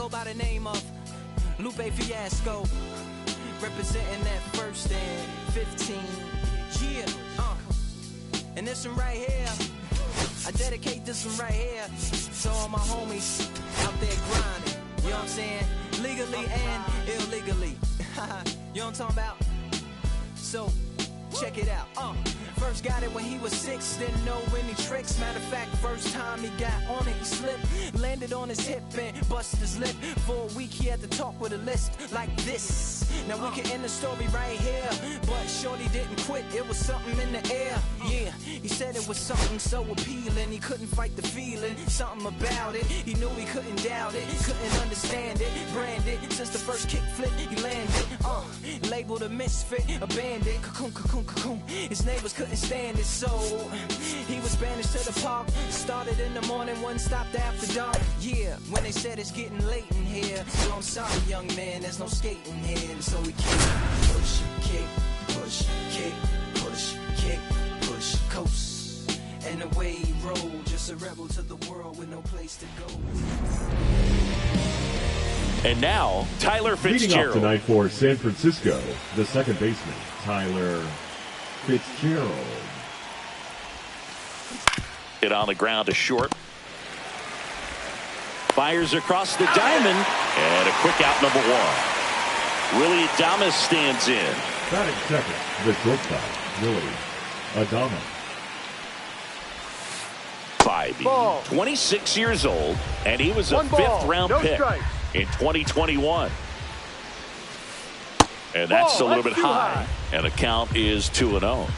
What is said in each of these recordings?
go by the name of Lupe Fiasco, representing that first and 15. Yeah, and this one right here, I dedicate this one right here to all my homies out there grinding. You know what I'm saying? Legally and illegally. You know what I'm talking about? So, check it out. First got it when he was 6, didn't know any tricks. Matter of fact, first time he got on it, he slipped. Landed on his hip and busted his lip. For a week he had to talk with a lisp like this. Now we can end the story right here, but shorty didn't quit, it was something in the air. Yeah, he said it was something so appealing, he couldn't fight the feeling, something about it. He knew he couldn't doubt it, couldn't understand it. Branded, since the first kick flip he landed. Labeled a misfit, a bandit. Cocoon, cocoon, cocoon. His neighbors couldn't stand it, so he was banished to the park. Started in the morning, one stopped after dark. Yeah, when they said it's getting late in here, so I'm sorry, young man, there's no skating here. So we kick, push, kick, push, kick, push, kick, push, coast. And away he rolled, just a rebel to the world with no place to go. And now, Tyler Fitzgerald. Leading off tonight for San Francisco, the second baseman, Tyler Fitzgerald. Hit on the ground to short. Fires across the diamond. And a quick out, number one. Willie Adames stands in. Batting second, the shortstop, Willie Adames. Bobby, 26 years old, and he was a fifth-round pick in 2021. And that's a little bit high, and the count is 2-0.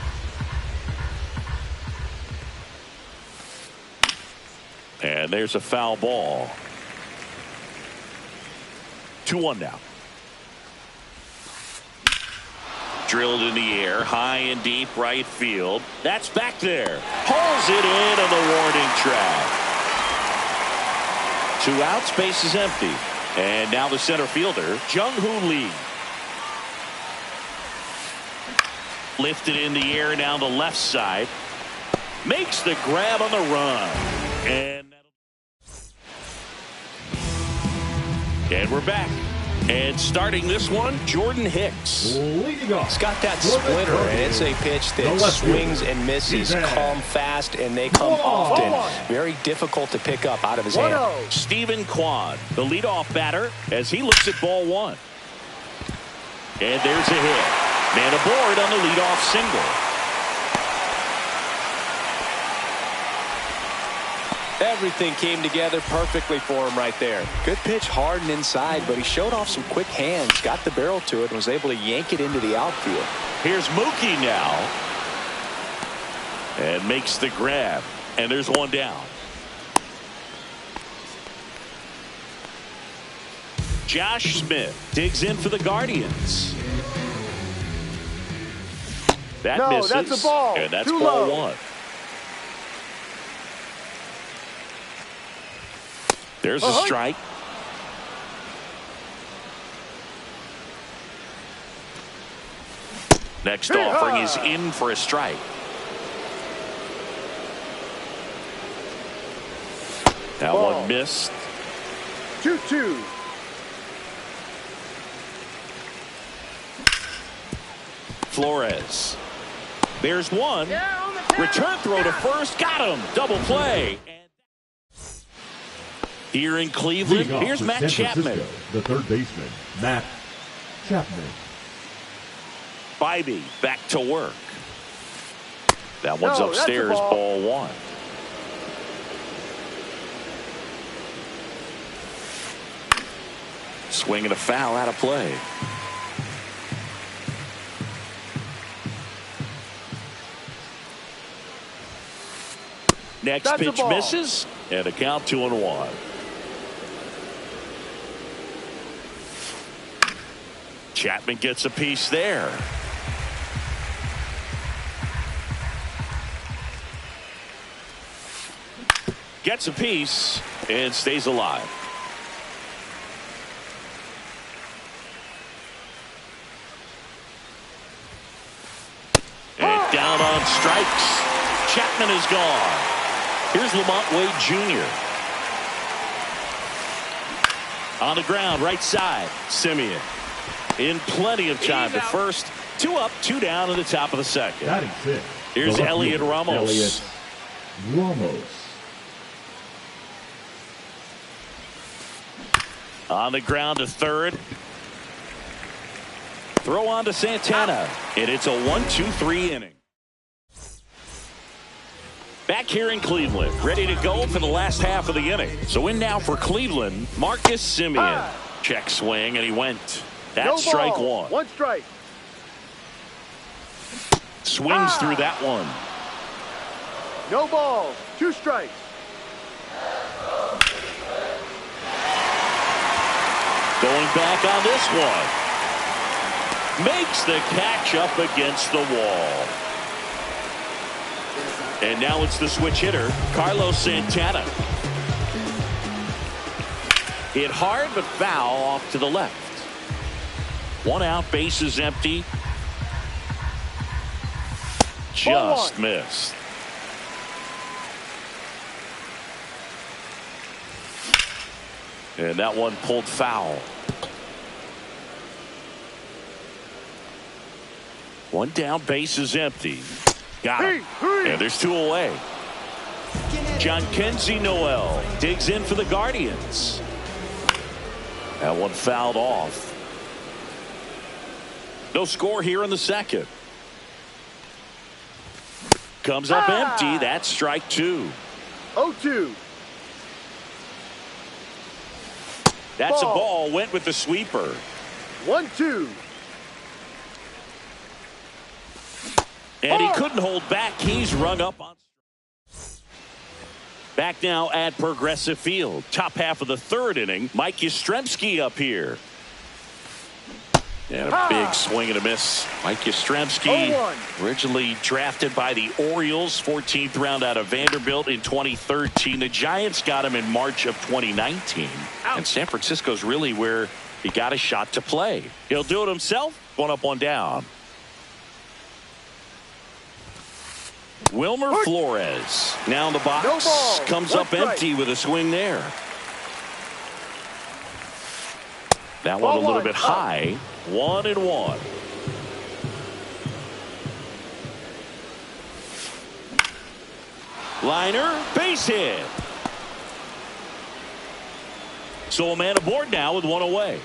And there's a foul ball. 2-1 now. Drilled in the air, high and deep right field. That's back there. Hauls it in on the warning track. 2 outs, base is empty. And now the center fielder, Jung-Hoo Lee. Lifted in the air down the left side. Makes the grab on the run. And we're back. And starting this one, Jordan Hicks. Leading off. It's got that splitter, and it's a pitch that swings and misses, come fast, and they come often. Very difficult to pick up out of his hand. Stephen Kwan, the leadoff batter, as he looks at ball one. And there's a hit. Man aboard on the leadoff single. Everything came together perfectly for him right there. Good pitch, hard and inside, but he showed off some quick hands, got the barrel to it, and was able to yank it into the outfield. Here's Mookie now. And makes the grab. And there's one down. Josh Smith digs in for the Guardians. That misses. That's a ball. And that's ball one. There's a strike. Next offering is in for a strike. That one missed. 2-2. Flores. There's one. Return throw to first. Got him. Double play. Here in Cleveland, here's Matt Chapman. The third baseman, Matt Chapman. Bybee back to work. That one's upstairs, ball one. Swing and a foul out of play. Next pitch misses, and a count 2-1. Chapman gets a piece there. Gets a piece and stays alive. And down on strikes. Chapman is gone. Here's Lamont Wade Jr. On the ground, right side, Simeon. In plenty of time to first. 2 up, 2 down in the top of the second. Batting 6. Here's Elliot Ramos. Elliot Ramos. On the ground to third. Throw on to Santana. And it's a 1-2-3 inning. Back here in Cleveland, ready to go for the last half of the inning. So in now for Cleveland, Marcus Simeon. Check swing, and he went. That's strike one. 1 strike. Swings through that one. No balls. 2 strikes. Going back on this one. Makes the catch up against the wall. And now it's the switch hitter, Carlos Santana. Hit hard but foul off to the left. 1 out, bases empty. Just missed. And that one pulled foul. 1 down, bases empty. Got him. And there's 2 away. Jhonkensy Noel digs in for the Guardians. That one fouled off. No score here in the second. Comes up empty. That's strike 2. 0-2. That's a ball. Went with the sweeper. 1-2. And he couldn't hold back. He's rung up on. Back now at Progressive Field. Top half of the third inning. Mike Yastrzemski up here. And a big swing and a miss. Mike Yastrzemski, originally drafted by the Orioles, 14th round out of Vanderbilt in 2013. The Giants got him in March of 2019. And San Francisco's really where he got a shot to play. He'll do it himself. 1 up, 1 down. Wilmer Flores now in the box. No ball. Comes 1 up strike. empty with a swing there. That one a little bit high. 1-1. Liner, base hit. So a man aboard now with 1 away.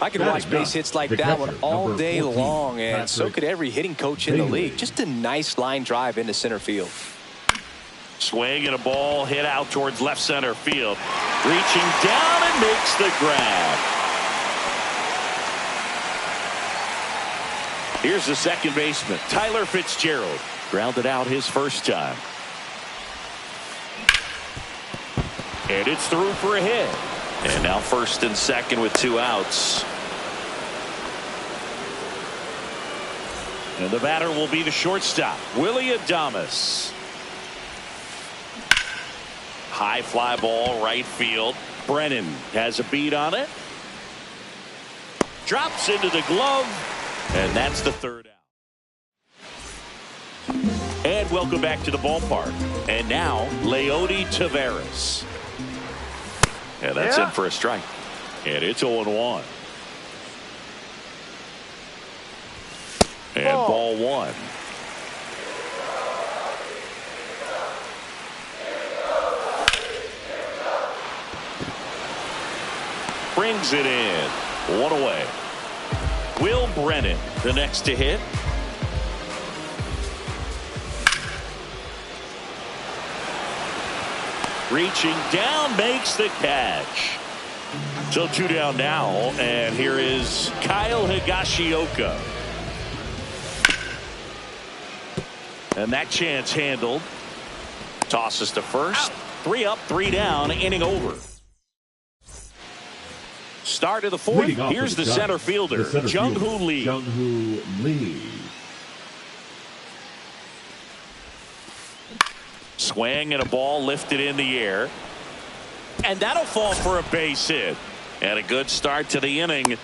I could watch base hits like that one all day long, and so could every hitting coach in the league. Just a nice line drive into center field. Swing and a ball hit out towards left center field. Reaching down and makes the grab. Here's the second baseman, Tyler Fitzgerald. Grounded out his first time. And it's through for a hit. And now first and second with 2 outs. And the batter will be the shortstop, Willy Adames. High fly ball, right field. Brennan has a beat on it. Drops into the glove. And that's the 3rd out. And welcome back to the ballpark. And now, Leody Taveras. And that's in for a strike. And it's 0-1. And ball 1. Brings it in. 1 away. Will Brennan, the next to hit. Reaching down, makes the catch. So 2 down now, and here is Kyle Higashioka. And that chance handled. Tosses to first. 3 up, 3 down, inning over. Start of the 4th. Here's the center fielder, Jung-Hoo Lee. Jung-Hoo Lee. Swing and a ball lifted in the air. And that'll fall for a base hit. And a good start to the inning.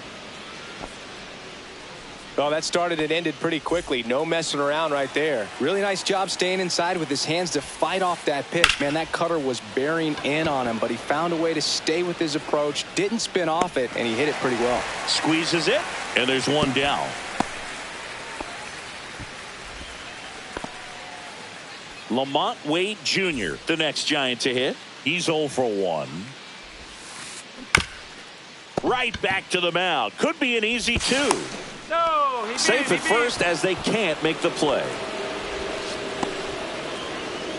Well, that started and ended pretty quickly. No messing around right there. Really nice job staying inside with his hands to fight off that pitch. Man, that cutter was bearing in on him, but he found a way to stay with his approach, didn't spin off it, and he hit it pretty well. Squeezes it, and there's one down. Lamont Wade Jr., the next Giant to hit. He's 0 for 1. Right back to the mound. Could be an easy 2. No, he Safe at first as they can't make the play.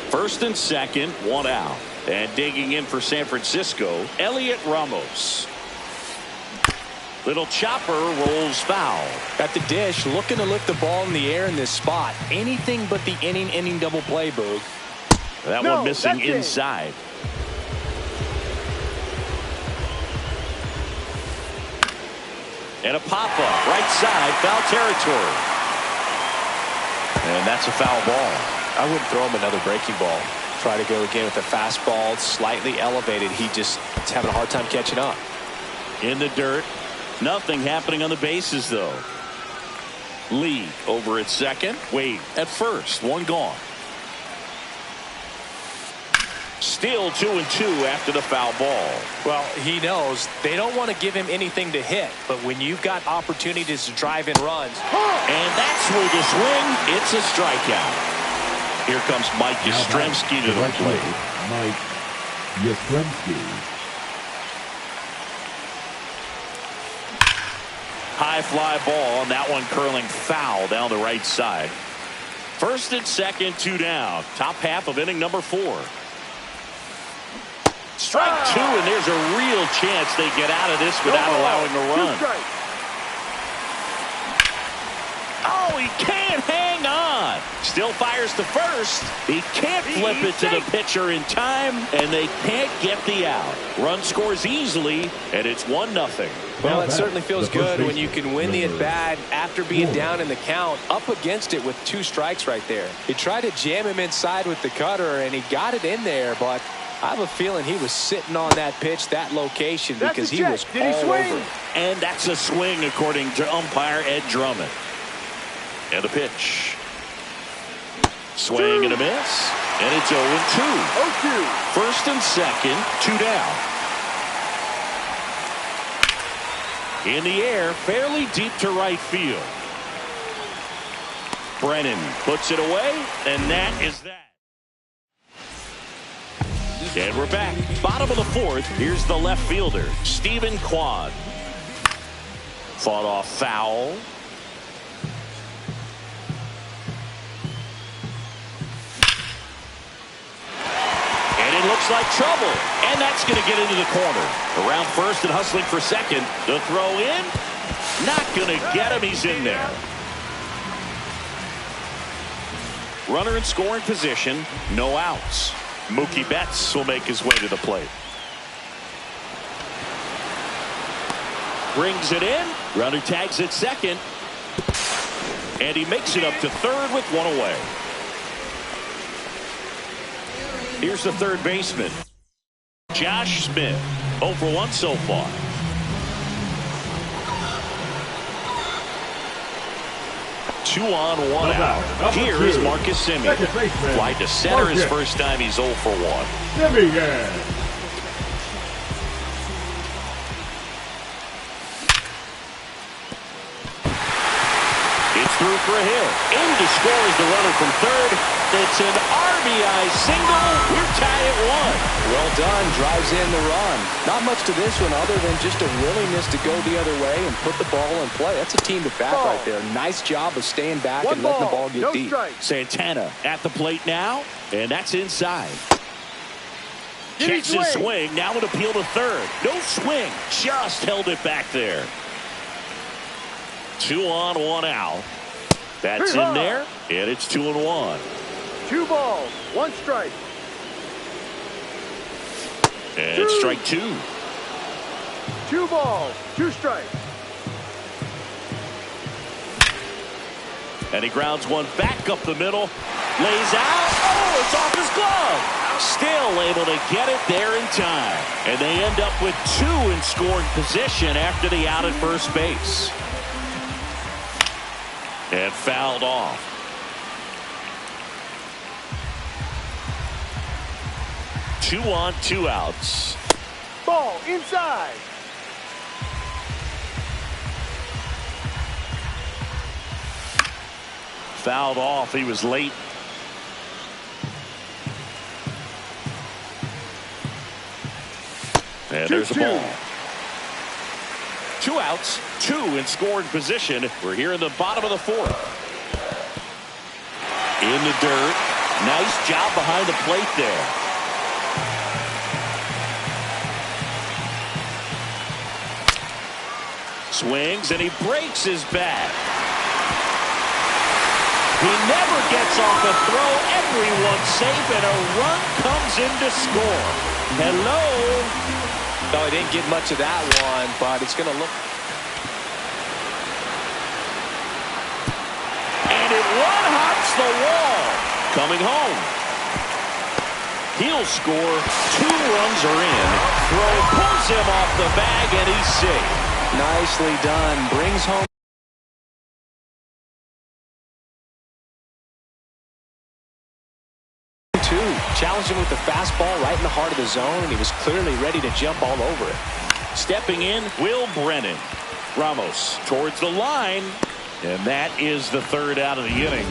First and second, 1 out. And digging in for San Francisco, Elliot Ramos. Little chopper rolls foul. At the dish, looking to lift the ball in the air in this spot. Anything but the inning double play, Boog. That one missing inside. And a pop-up, right side, foul territory. And that's a foul ball. I wouldn't throw him another breaking ball. Try to go again with the fastball, slightly elevated. He's having a hard time catching up. In the dirt. Nothing happening on the bases, though. Lee over at second. Wade at first. 1 gone. Still 2-2 after the foul ball. Well, he knows they don't want to give him anything to hit, but when you've got opportunities to drive in runs. And that's where the swing, it's a strikeout. Here comes Mike Yastrzemski to the plate. Mike Yastrzemski. High fly ball, and that one curling foul down the right side. First and second, 2 down. Top half of inning number 4. Strike 2, and there's a real chance they get out of this without allowing a run. Oh, he can't hang on. Still fires to first. He can't flip it to the pitcher in time, and they can't get the out. Run scores easily, and it's 1-0. Well, it certainly feels good when you can win the at-bat after being down in the count, up against it with 2 strikes right there. He tried to jam him inside with the cutter, and he got it in there, but I have a feeling he was sitting on that pitch, that location, because he was all over. And that's a swing, according to umpire Ed Drummond. And a pitch. Swing and a miss. And it's 0-2. 0-2. First and second, 2 down. In the air, fairly deep to right field. Brennan puts it away, and that is that. And we're back. Bottom of the 4th. Here's the left fielder, Stephen Quad. Fought off foul. And it looks like trouble. And that's going to get into the corner. Around first and hustling for second. The throw in. Not going to get him. He's in there. Runner in scoring position. No outs. Mookie Betts will make his way to the plate. Brings it in. Runner tags at second. And he makes it up to third with 1 away. Here's the third baseman, Josh Smith. 0 for 1 so far. Two on, 1 out. Here is Marcus Semien. Fly to center his first time. He's 0 for 1. Semien. Through for a hit. In to score is the runner from third. It's an RBI single. We're tied at 1. Well done. Drives in the run. Not much to this one other than just a willingness to go the other way and put the ball in play. That's a team to bat right there. Nice job of staying back and letting the ball get deep. Santana at the plate now, and that's inside. Checks his swing. Now an appeal to third. No swing. Just held it back there. 2 on, 1 out. That's in there, and it's 2-1. 2 balls, 1 strike. And strike 2. 2 balls, 2 strikes. And he grounds one back up the middle. Lays out. Oh, it's off his glove. Still able to get it there in time. And they end up with 2 in scoring position after the out at first base. And fouled off. Two on, two outs. Ball inside. Fouled off. He was late. And there's the ball. Two outs, two in scoring position. We're here in the bottom of the fourth. In the dirt. Nice job behind the plate there. Swings and he breaks his bat. He never gets off a throw. Everyone's safe and a run comes in to score. Hello. No, he didn't get much of that one, but it's going to look. And it one-hops the wall. Coming home. He'll score. 2 runs are in. Throw pulls him off the bag, and he's safe. Nicely done. Brings home. Challenged him with the fastball right in the heart of the zone, and he was clearly ready to jump all over it. Stepping in, Will Brennan. Ramos towards the line, and that is the 3rd out of the inning.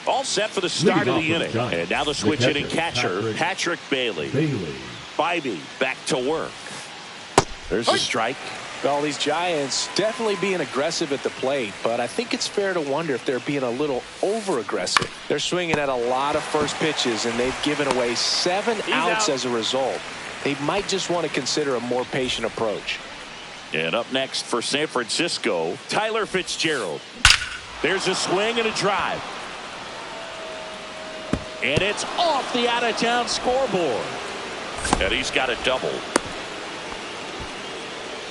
All set for the start of the inning. And now the switch hitting catcher, Patrick Bailey. Bibee back to work. There's a strike. Well, these Giants definitely being aggressive at the plate, but I think it's fair to wonder if they're being a little over-aggressive. They're swinging at a lot of first pitches, and they've given away 7 outs as a result. They might just want to consider a more patient approach. And up next for San Francisco, Tyler Fitzgerald. There's a swing and a drive. And it's off the out-of-town scoreboard. And he's got a double.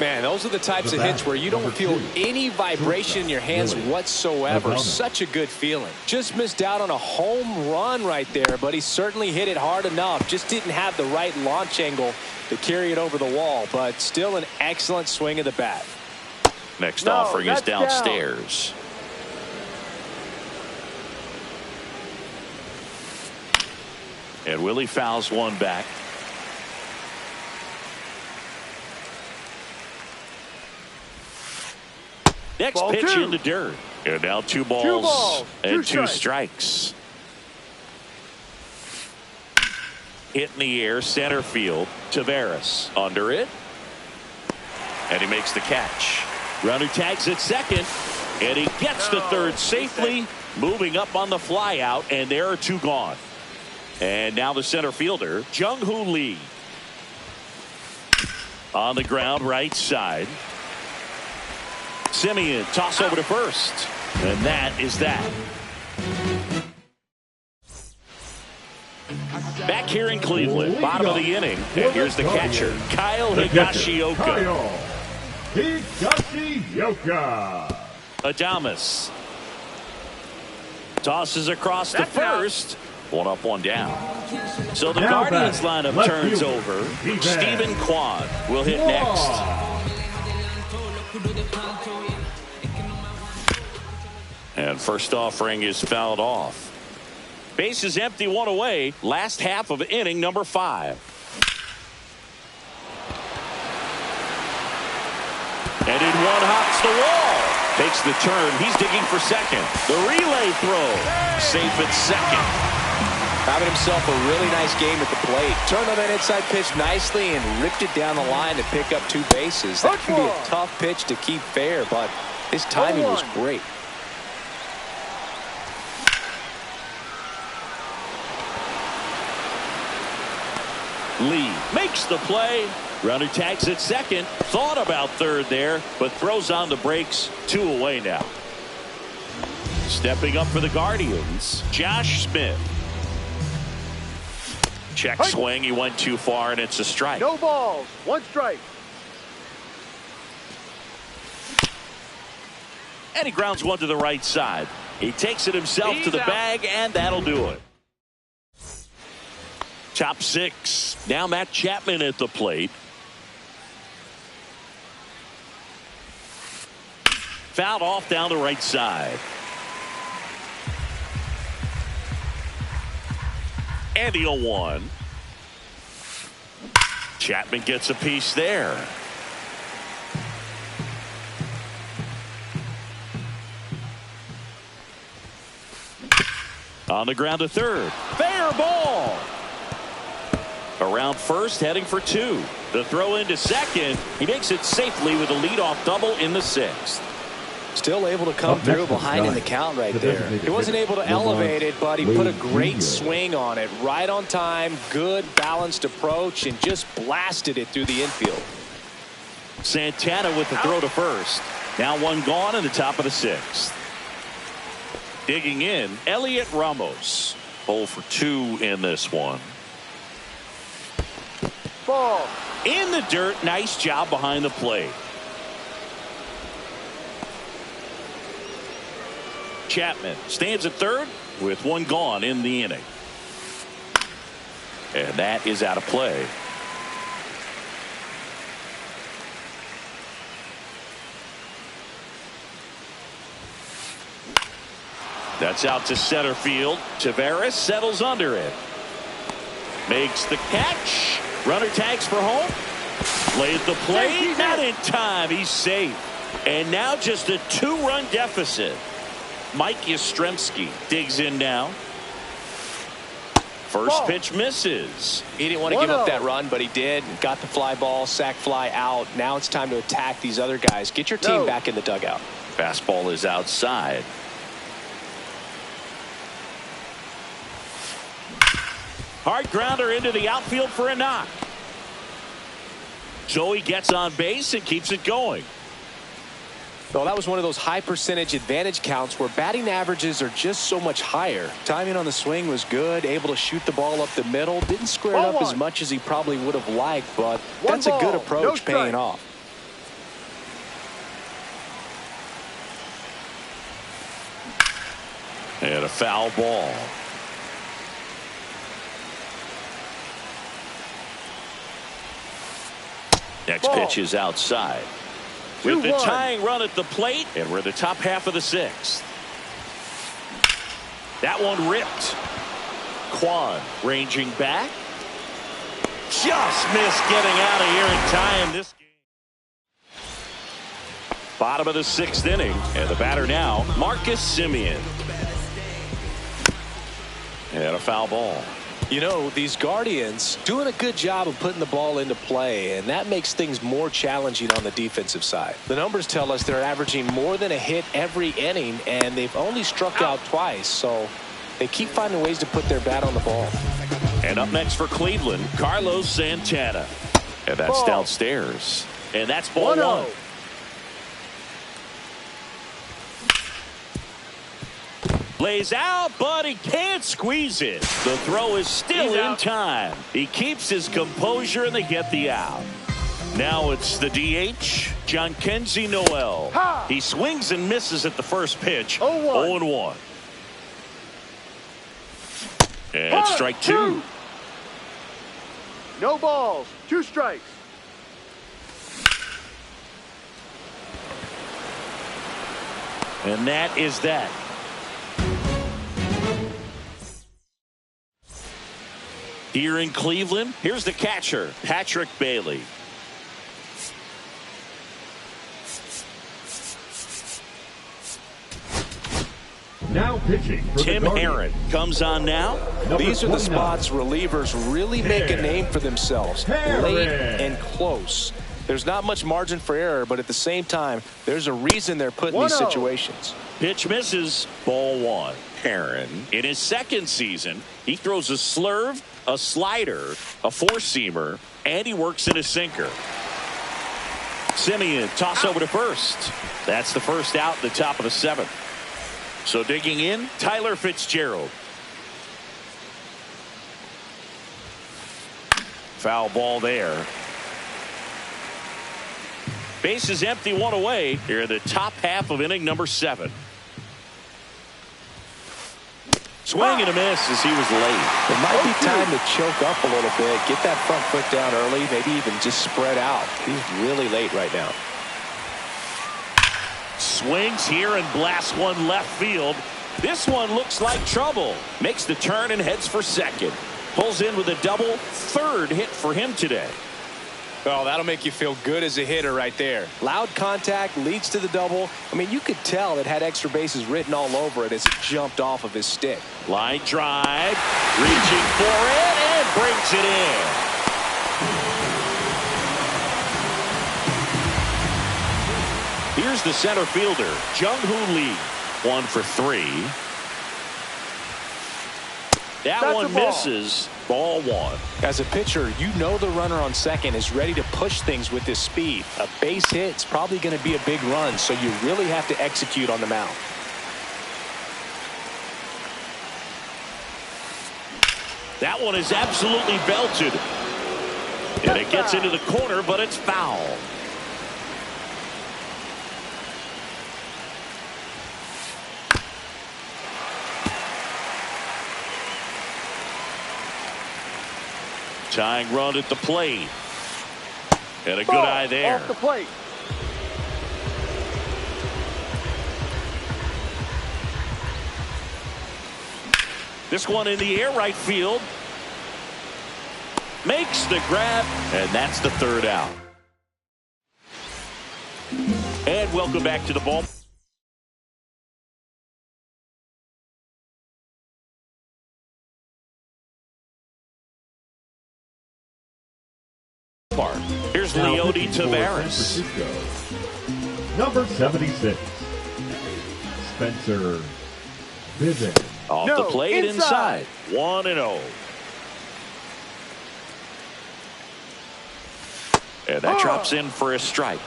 Man, those are the types of hits where you don't feel any vibration in your hands whatsoever. Such a good feeling. Just missed out on a home run right there, but he certainly hit it hard enough. Just didn't have the right launch angle to carry it over the wall, but still an excellent swing of the bat. Next offering is downstairs. And Willie fouls one back. Next ball pitch 2. in the dirt. And now 2 balls and 2 strikes. Hit in the air, center field. Taveras under it. And he makes the catch. Runner tags at second. And he gets the third safely. Moving up on the fly out. And there are 2 gone. And now the center fielder, Jung-Hoo Lee. On the ground, right side. Simeon, toss over to first. And that is that. Back here in Cleveland, bottom of the inning. And here's the catcher, Kyle Higashioka. Kyle Higashioka. Adames tosses across to first. 1 up, 1 down. So the Guardians lineup turns over. Stephen Kwan will hit next. And first offering is fouled off. Base is empty, 1 away. Last half of inning number 5. And in one hops the wall. Takes the turn. He's digging for second. The relay throw. Safe at second. Having himself a really nice game at the plate. Turned on that inside pitch nicely and ripped it down the line to pick up 2 bases. That can be a tough pitch to keep fair, but his timing was great. Lee makes the play. Runner tags at second. Thought about third there, but throws on the brakes. 2 away now. Stepping up for the Guardians, Josh Smith. Check swing. He went too far, and it's a strike. No balls. 1 strike. And he grounds one to the right side. He takes it himself to the bag, and that'll do it. Top 6. Now Matt Chapman at the plate. Fouled off down the right side. And the 0-1. Chapman gets a piece there. On the ground to third. Fair ball. Around first, heading for 2. The throw into second. He makes it safely with a leadoff double in the 6th. Still able to come through behind in the count right there. He wasn't able to elevate it, but he put a great swing on it. Right on time, good balanced approach, and just blasted it through the infield. Santana with the throw to first. Now 1 gone in the top of the 6th. Digging in, Elliot Ramos. 0 for 2 in this one. Ball. In the dirt, nice job behind the plate. Chapman stands at third with 1 gone in the inning. And that is out of play. That's out to center field. Taveras settles under it. Makes the catch. Runner tags for home. Lays the play. Not in time. He's safe. And now just a 2-run deficit. Mike Yastrzemski digs in now. First pitch misses. He didn't want to give up that run, but he did. Got the fly ball, sac fly out. Now it's time to attack these other guys. Get your team back in the dugout. Fastball is outside. Hard grounder into the outfield for a knock. Joey gets on base and keeps it going. Well, that was one of those high percentage advantage counts where batting averages are just so much higher. Timing on the swing was good, able to shoot the ball up the middle. Didn't square it up as much as he probably would have liked, but that's a good approach, paying off. And a foul ball. Next pitch is outside. With the tying run at the plate, and we're the top half of the 6th. That one ripped. Kwan ranging back. Just missed getting out of here in time this game. Bottom of the 6th inning, and the batter now, Marcus Semien. And a foul ball. You know, these Guardians doing a good job of putting the ball into play, and that makes things more challenging on the defensive side. The numbers tell us they're averaging more than a hit every inning, and they've only struck out twice, so they keep finding ways to put their bat on the ball. And up next for Cleveland, Carlos Santana. And that's downstairs. And that's ball 1. Lays out, but he can't squeeze it. The throw is still in time. He keeps his composure, and they get the out. Now it's the DH, Jhonkensy Noel. He swings and misses at the first pitch. 0-1. And strike 2. No balls. 2 strikes. And that is that. Here in Cleveland, here's the catcher, Patrick Bailey. Now pitching for Tim Herrin comes on now. These are the spots relievers really make a name for themselves. Late and close. There's not much margin for error, but at the same time, there's a reason they're put in these situations. Pitch misses, ball 1. Herrin, in his 2nd season, he throws a slurve, a slider, a 4-seamer, and he works in a sinker. Semien toss over to first. That's the first out in the top of the 7th. So digging in, Tyler Fitzgerald. Foul ball there. Base is empty, 1 away here in the top half of inning number 7. Swing and a miss as he was late. It might be time to choke up a little bit, get that front foot down early, maybe even just spread out. He's really late right now. Swings here and blasts one left field. This one looks like trouble. Makes the turn and heads for second. Pulls in with a double. Third hit for him today. Oh, that'll make you feel good as a hitter right there. Loud contact leads to the double. I mean, you could tell it had extra bases written all over it as it jumped off of his stick. Line drive. Reaching for it and brings it in. Here's the center fielder, Jung-Hoo Lee. 1 for 3. That one misses. Ball 1. As a pitcher, you know the runner on second is ready to push things with his speed. A base hit's probably going to be a big run, so you really have to execute on the mound. That one is absolutely belted. And it gets into the corner, but it's foul. Tying run at the plate. And a good eye there. Off the plate. This one in the air right field. Makes the grab, and that's the third out. And welcome back to the ball. Here's Leody Taveras. Number 76, Spencer Viven. Off the plate inside. 1-0. And that drops in for a strike.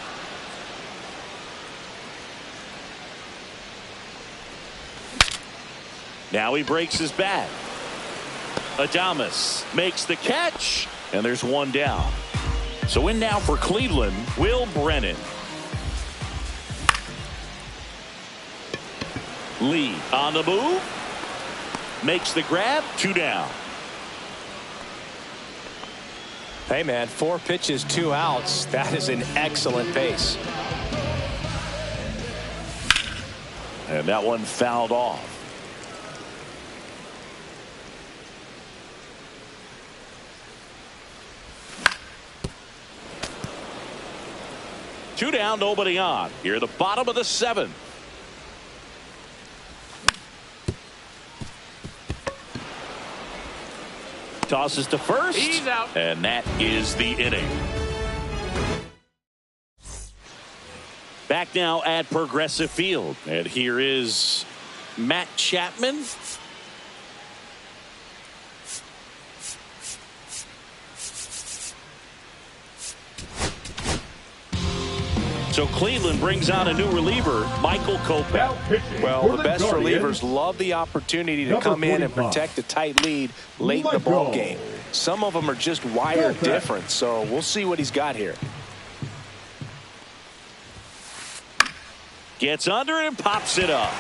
Now he breaks his bat. Adames makes the catch, and there's one down. So in now for Cleveland, Will Brennan. Lee on the move. Makes the grab. 2 down. Hey, man, 4 pitches, 2 outs. That is an excellent pace. And that one fouled off. Two down, nobody on. Here, the bottom of the 7th. Tosses to first. He's out. And that is the inning. Back now at Progressive Field. And here is Matt Chapman. So Cleveland brings on a new reliever, Michael Kopech. Well, the best relievers love the opportunity to come in and protect a tight lead late in the ball game. Some of them are just wired different, so we'll see what he's got here. Gets under and pops it up.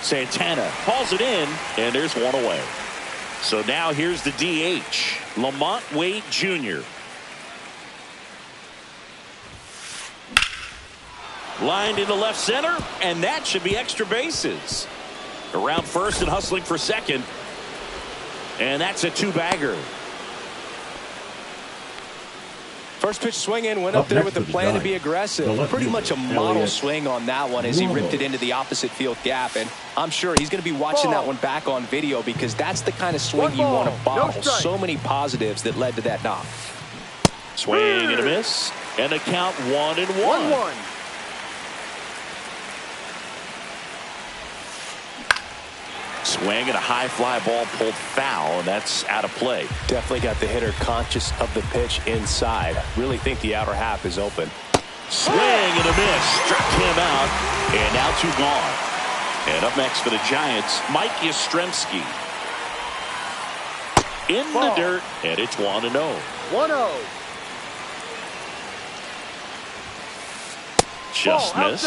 Santana hauls it in, and there's one away. So now here's the DH, Lamont Wade Jr. Lined into left center, and that should be extra bases. Around first and hustling for second. And that's a 2-bagger. First pitch swing in, went up there with the plan to be aggressive. Pretty much a model swing on that one as he ripped it into the opposite field gap. And I'm sure he's going to be watching that one back on video because that's the kind of swing you want to bottle. So many positives that led to that knock. Swing and a miss. And the count 1-1. 1-1. Swing and a high fly ball pulled foul, and that's out of play. Definitely got the hitter conscious of the pitch inside. Really think the outer half is open. Swing and a miss. Struck him out, and now 2 gone. And up next for the Giants, Mike Yastrzemski. In the dirt, and it's 1-0. 1-0. just missed.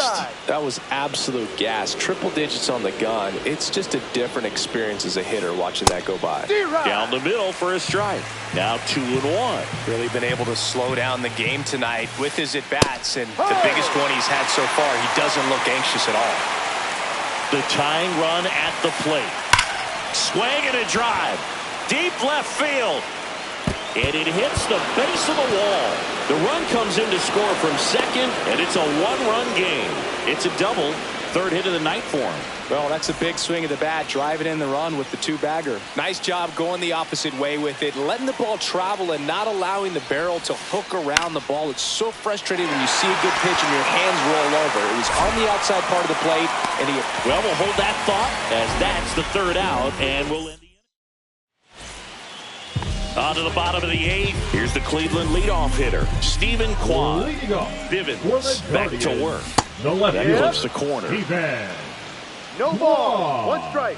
That was absolute gas. Triple digits on the gun. It's just a different experience as a hitter watching that go by. Down the middle for a strike. Now 2-1. Really been able to slow down the game tonight with his at-bats, and the biggest one he's had so far. He doesn't look anxious at all. The tying run at the plate. Swing and a drive. Deep left field. And it hits the base of the wall. The run comes in to score from second, and it's a one-run game. It's a double. Third hit of the night for him. Well, that's a big swing of the bat, driving in the run with the two-bagger. Nice job going the opposite way with it, letting the ball travel and not allowing the barrel to hook around the ball. It's so frustrating when you see a good pitch and your hands roll over. It was on the outside part of the plate, and he... Well, we'll hold that thought as that's the third out, and we'll end the on to the bottom of the eighth. Here's the Cleveland leadoff hitter, Stephen Kwan. Bivens back to work. The left That clips the corner. No ball. One strike.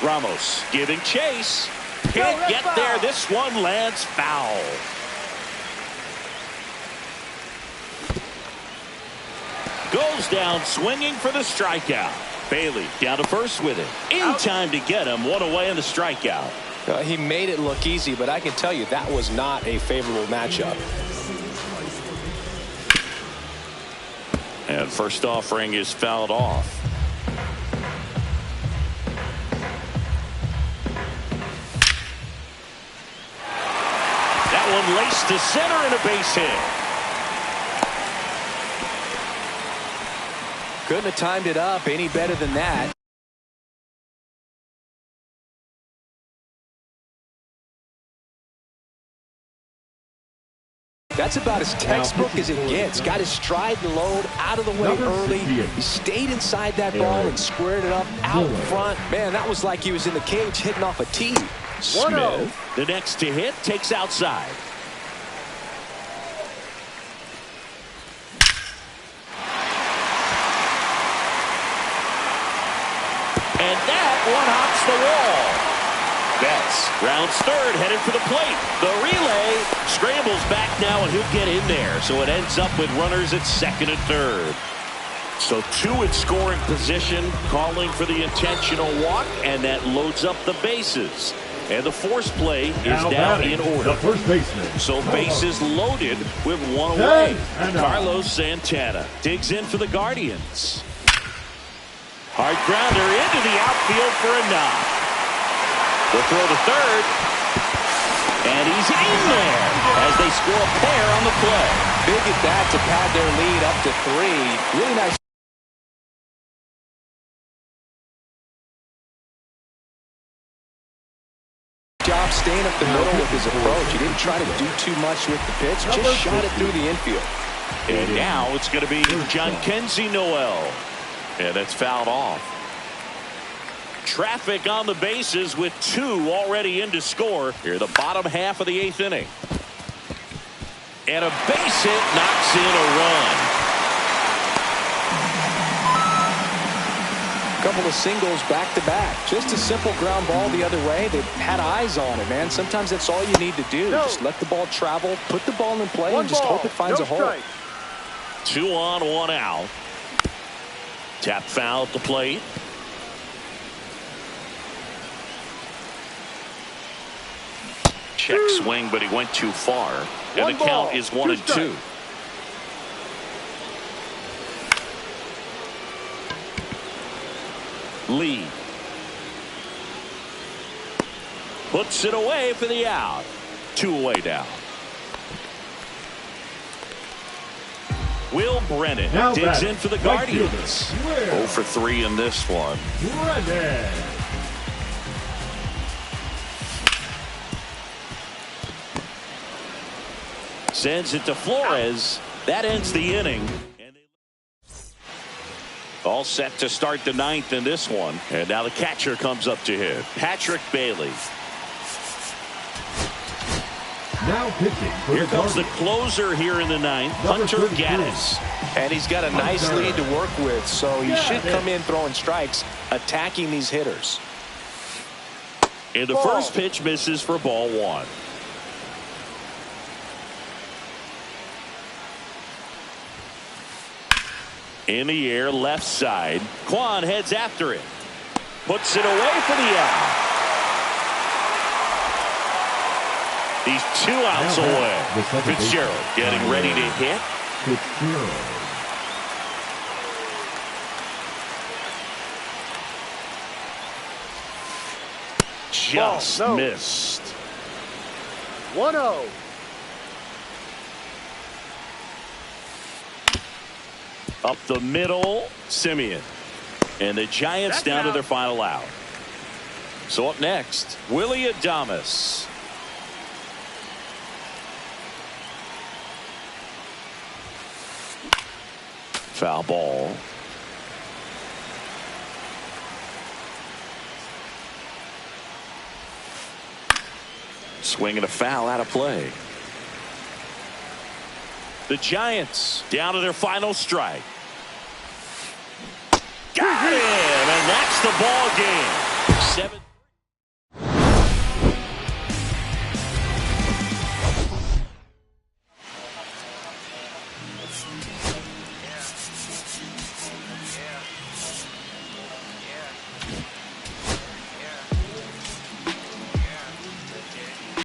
Ramos giving chase. Can't get there. This one lands foul. Goes down swinging for the strikeout. Bailey down to first with it. In time to get him. One away in the strikeout. He made it look easy, but I can tell you that was not a favorable matchup. And first offering is fouled off. That one laced to center and a base hit. Couldn't have timed it up any better than that. That's about as textbook as it gets. Got his stride and load out of the way early. He stayed inside that ball and squared it up out front. Man, that was like he was in the cage hitting off a tee. Smith, the next to hit, takes outside. And that one hops the wall. Betts rounds third, headed for the plate. The relay scrambles back now, and he'll get in there. So it ends up with runners at second and third. So two in scoring position, calling for the intentional walk, and that loads up the bases. And the force play is now in order. The first baseman. So bases loaded with one away. Carlos Santana digs in for the Guardians. Hard grounder into the outfield for a knock. The throw to third. And he's in there as they score a pair on the play. Big at bat to pad their lead up to 3. Really nice job staying up the middle with his approach. He didn't try to do too much with the pitch, just shot it through the infield. And now it's going to be Jhonkensy Noel. And that's fouled off. Traffic on the bases with 2 already in to score. Here, the bottom half of the 8th inning. And a base hit knocks in a run. Couple of singles back to back. Just a simple ground ball the other way. They had eyes on it, man. Sometimes that's all you need to do. Just let the ball travel, put the ball in play, and just hope it finds a hole. 2 on, 1 out. Tap foul at the plate. Check swing, but he went too far. And the count is 1-2. Lee puts it away for the out. 2 away now. Will Brennan now digs in for the Guardians. 0 for 3 in this one. Brennan. Sends it to Flores. That ends the inning. All set to start the 9th in this one. And now the catcher comes up to hit. Patrick Bailey. Now pitching. Here comes the closer here in the 9th, Hunter Gaddis. And he's got a nice lead to work with, so he should come in throwing strikes, attacking these hitters. And the first pitch misses for ball 1. In the air, left side. Kwan heads after it. Puts it away for the out. He's 2 outs away. Fitzgerald getting ready to hit. Fitzgerald. Just missed. 1-0. Up the middle, Simeon. And the Giants down to their final out. So up next, Willy Adames. Foul ball. Swing and a foul out of play. The Giants down to their final strike. Got him, and that's the ball game. 7